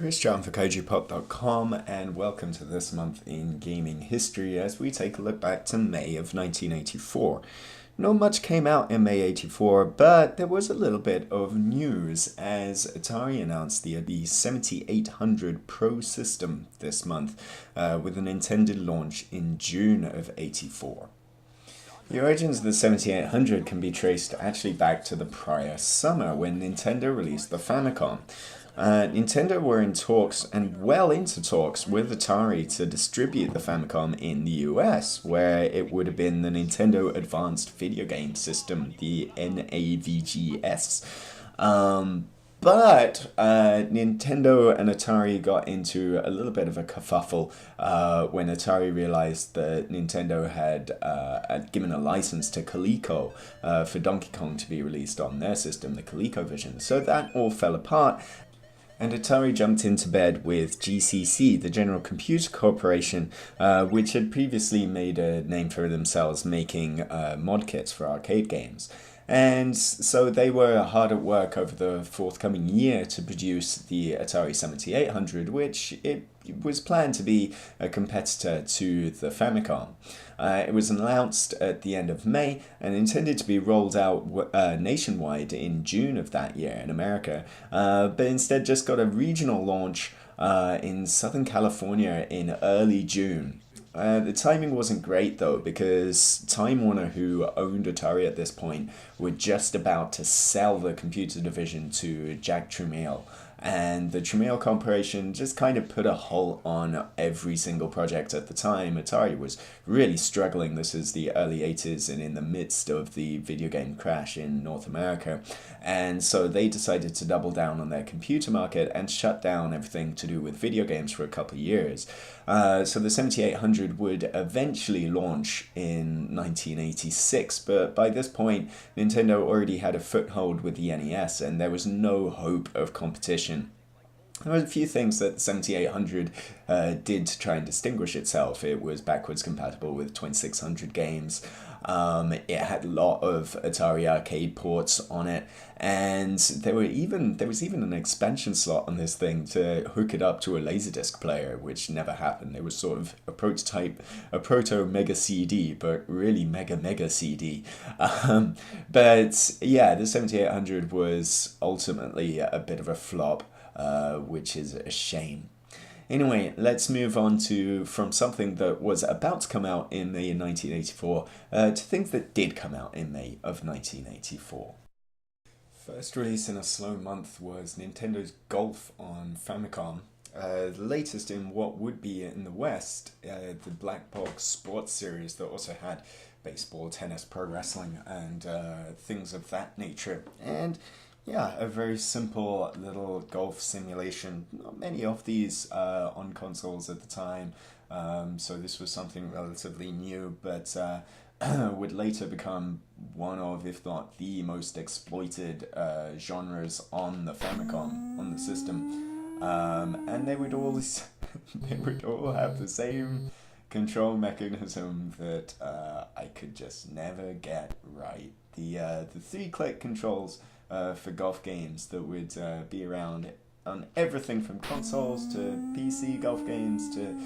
Christian for KojiPop.com, and welcome to this month in gaming history as we take a look back to May of 1984. Not much came out in May 84, but there was a little bit of news as Atari announced the 7800 Pro system this month with an intended launch in June of 84. The origins of the 7800 can be traced actually back to the prior summer when Nintendo released the Famicom. Nintendo were in talks, and well into talks, with Atari to distribute the Famicom in the US, where it would have been the Nintendo Advanced Video Game System, the NAVGS. But Nintendo and Atari got into a little bit of a kerfuffle when Atari realized that Nintendo had given a license to Coleco for Donkey Kong to be released on their system, the ColecoVision. So that all fell apart. And Atari jumped into bed with GCC, the General Computer Corporation, which had previously made a name for themselves making mod kits for arcade games. And so they were hard at work over the forthcoming year to produce the Atari 7800, which it was planned to be a competitor to the Famicom. It was announced at the end of May and intended to be rolled out nationwide in June of that year in America, but instead just got a regional launch in Southern California in early June. The timing wasn't great though, because Time Warner, who owned Atari at this point, were just about to sell the computer division to Jack Tramiel. And the Tramiel Corporation just kind of put a halt on every single project at the time. Atari was really struggling. This is the early 80s and in the midst of the video game crash in North America. And so they decided to double down on their computer market and shut down everything to do with video games for a couple of years. So the 7800 would eventually launch in 1986, but by this point, Nintendo already had a foothold with the NES, and there was no hope of competition. There were a few things that the 7800 did to try and distinguish itself. It was backwards compatible with 2600 games. It had a lot of Atari arcade ports on it, and there was even an expansion slot on this thing to hook it up to a Laserdisc player, which never happened. It was sort of a prototype, a proto Mega CD, but really mega CD. But yeah, the 7800 was ultimately a bit of a flop, which is a shame. Anyway, let's move on from something that was about to come out in May 1984 to things that did come out in May of 1984. First release in a slow month was Nintendo's Golf on Famicom, the latest in what would be in the West, the Black Box Sports series that also had baseball, tennis, pro wrestling, and things of that nature. And yeah, a very simple little golf simulation. Not many of these on consoles at the time, so this was something relatively new, but would later become one of, if not the most exploited genres on the Famicom, on the system. And they would all have the same control mechanism that I could just never get right. The 3-click controls for golf games that would be around on everything from consoles to PC golf games to,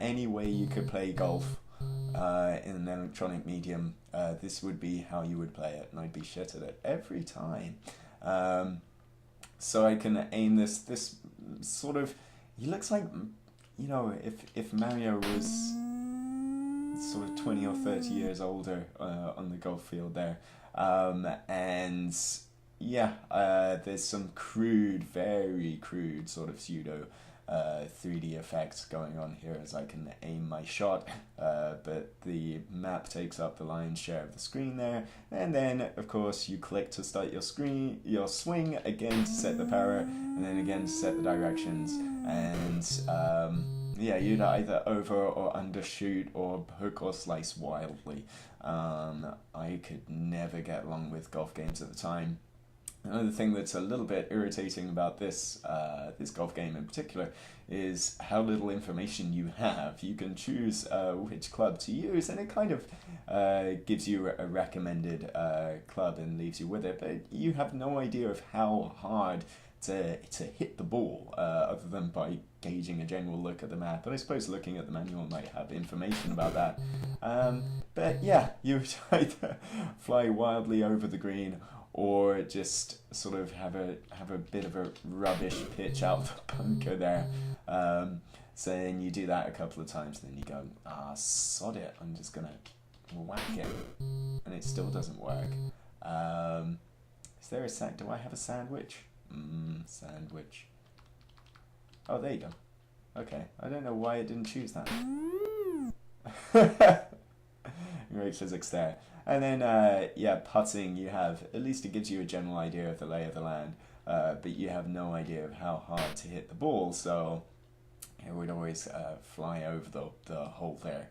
any way you could play golf in an electronic medium. This would be how you would play it, and I'd be shit at it every time. So I can aim this sort of, he looks like, if Mario was sort of 20 or 30 years older on the golf field there. And yeah, there's some very crude sort of pseudo 3D effects going on here as I can aim my shot, but the map takes up the lion's share of the screen there, and then of course you click to start your swing, again to set the power, and then again to set the directions, and yeah, you'd either over or undershoot or hook or slice wildly. I could never get along with golf games at the time. Another thing that's a little bit irritating about this golf game in particular is how little information you have. You can choose which club to use, and it kind of gives you a recommended club and leaves you with it, but you have no idea of how hard to hit the ball, other than by gauging a general look at the map. But I suppose looking at the manual might have information about that. But yeah, you would either fly wildly over the green or just sort of have a bit of a rubbish pitch out the bunker there. So then you do that a couple of times, then you go, sod it, I'm just gonna whack it, and it still doesn't work. Is there a do I have a sandwich? Sandwich. Oh, there you go. Okay, I don't know why it didn't choose that. Great physics there. And then, yeah, putting, you have, at least it gives you a general idea of the lay of the land, but you have no idea of how hard to hit the ball, so it would always fly over the hole there.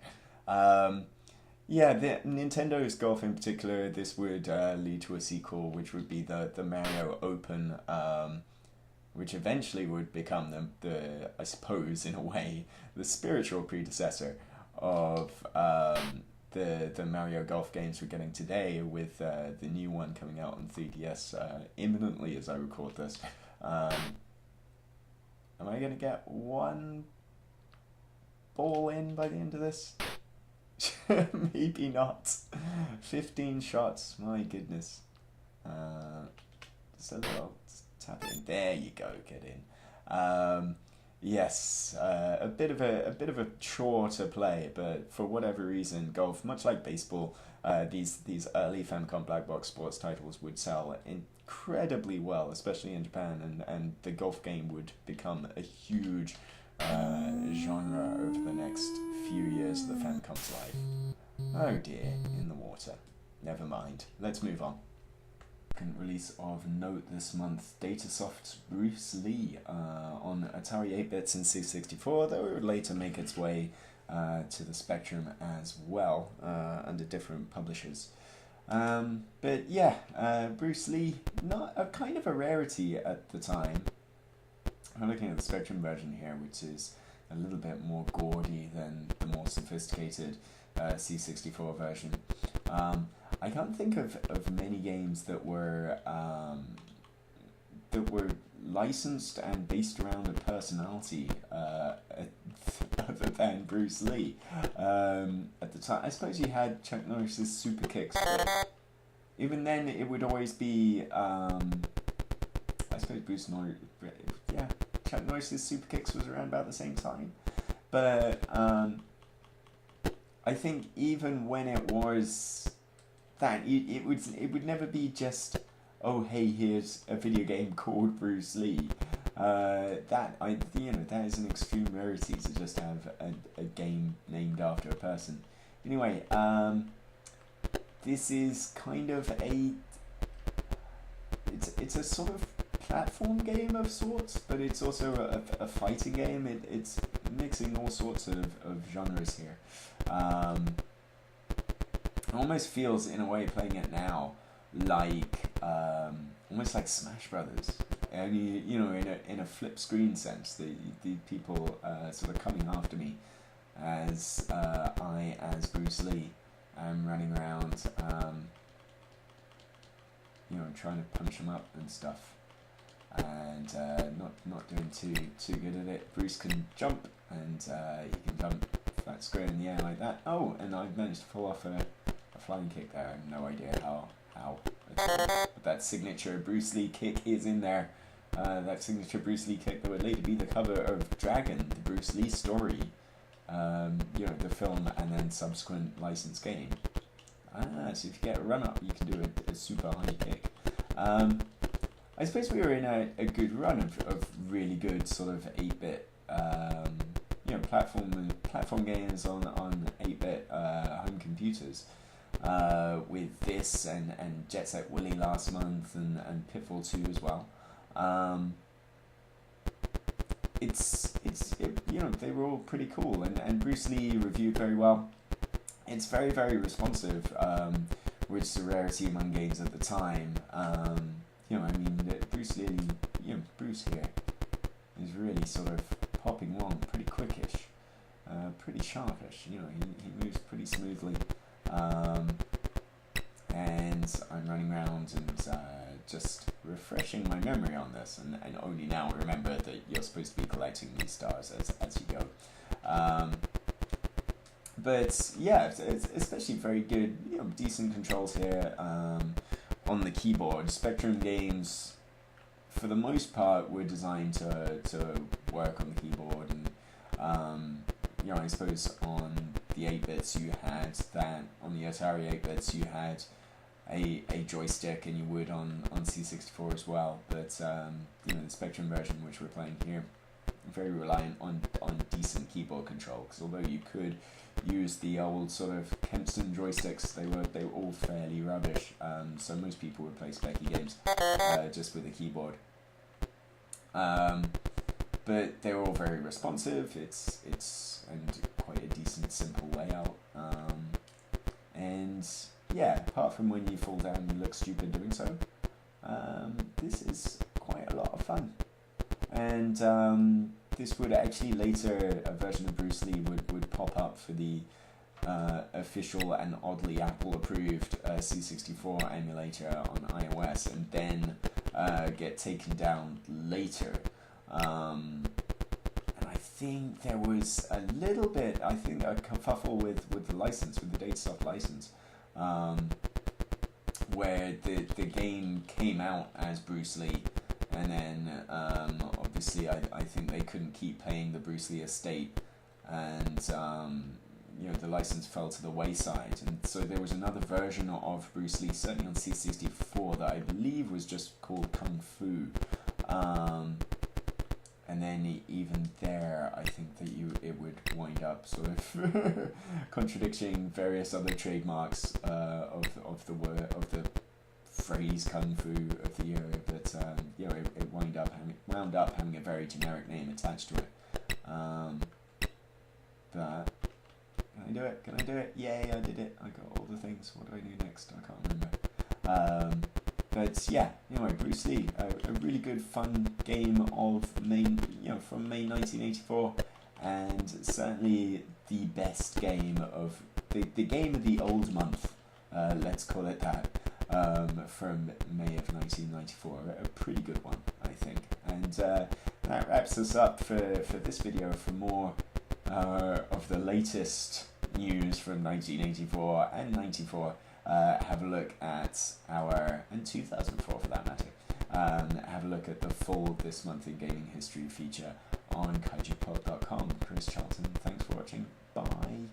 Yeah, the Nintendo's Golf in particular, this would lead to a sequel, which would be the Mario Open, which eventually would become the I suppose, in a way, the spiritual predecessor of the Mario Golf games we're getting today, with the new one coming out on 3DS imminently as I record this. Am I going to get one ball in by the end of this? Maybe not. 15 shots, my goodness. Just a little tap it in. There you go, get in. Yes, a bit of a chore to play, but for whatever reason, golf, much like baseball, these early Famicom black box sports titles would sell incredibly well, especially in Japan, and the golf game would become a huge genre over the next few years of the Famicom's life. Oh dear, in the water. Never mind. Let's move on. Second release of note this month, Datasoft's Bruce Lee on Atari 8-bits and C64, though it would later make its way to the Spectrum as well, under different publishers. But yeah, Bruce Lee, not a kind of a rarity at the time. I'm looking at the Spectrum version here, which is a little bit more gaudy than the more sophisticated C64 version. I can't think of many games that were licensed and based around a personality other than Bruce Lee. At the time, I suppose you had Chuck Norris's Super Kicks, but even then it would always be I suppose Bruce Norris, yeah, Chuck Norris's Super Kicks was around about the same time. But I think even when it was that, it would never be just, oh hey, here's a video game called Bruce Lee. That is an extreme rarity to just have a game named after a person. Anyway, this is kind of it's a sort of platform game of sorts, but it's also a fighting game. It's mixing all sorts of genres here. It almost feels, in a way, playing it now, like almost like Smash Brothers. Only, in a flip screen sense. The people sort of coming after me as as Bruce Lee, I'm running around, trying to punch them up and stuff, and not doing too good at it. Bruce can jump, and he can jump flat square in the air like that. Oh, and I've managed to pull off a flying kick there. I have no idea how. But that signature Bruce Lee kick is in there. That signature Bruce Lee kick that would later be the cover of Dragon, the Bruce Lee story. The film and then subsequent licensed game. So if you get a run up, you can do a super high kick. I suppose we were in a good run of really good sort of 8-bit platform games on 8-bit home computers, with this and Jet Set Willy last month and Pitfall 2 as well. They were all pretty cool, and Bruce Lee reviewed very well. It's very, very responsive, which is a rarity among games at the time. Bruce Lee, Bruce here is really sort of popping along pretty quickish, pretty sharpish. He moves pretty smoothly, and I'm running around and just refreshing my memory on this, and only now remember that you're supposed to be collecting these stars as you go. But yeah, it's especially very good, decent controls here on the keyboard. Spectrum games, for the most part, were designed to work on the keyboard, and I suppose on the 8-bits you had that, on the Atari 8-bits you had a joystick, and you would on C64 as well, but the Spectrum version, which we're playing here, very reliant on decent keyboard control, because although you could use the old sort of Kempston joysticks, they were all fairly rubbish, so most people would play specky games just with a keyboard. But they were all very responsive. It's and quite a decent, simple layout. And yeah, apart from when you fall down, you look stupid doing so. This is quite a lot of fun. And this would actually later, a version of Bruce Lee would pop up for the official and oddly Apple-approved C64 emulator on iOS, and then get taken down later. And I think there was a little bit, a kerfuffle with the license, with the Datasoft license, where the game came out as Bruce Lee, and then obviously I think they couldn't keep paying the Bruce Lee estate, and the license fell to the wayside, and so there was another version of Bruce Lee, certainly on C64, that I believe was just called Kung Fu, and then even there, I think that it would wind up sort of contradicting various other trademarks of the phrase Kung Fu of the era, but it wound up having a very generic name attached to it. But can I do it? Yay, I did it. I got all the things. What do I do next? I can't remember. But yeah, anyway, Bruce Lee, a really good, fun game of from May 1984, and certainly the best game of the game of the old month. Let's call it that. From May of 1994, a pretty good one, I think. And that wraps us up for this video. For more of the latest news from 1984 and 94, have a look at and 2004 for that matter, have a look at the full This Month in Gaming History feature on kaijupod.com. Chris Charlton, thanks for watching, bye.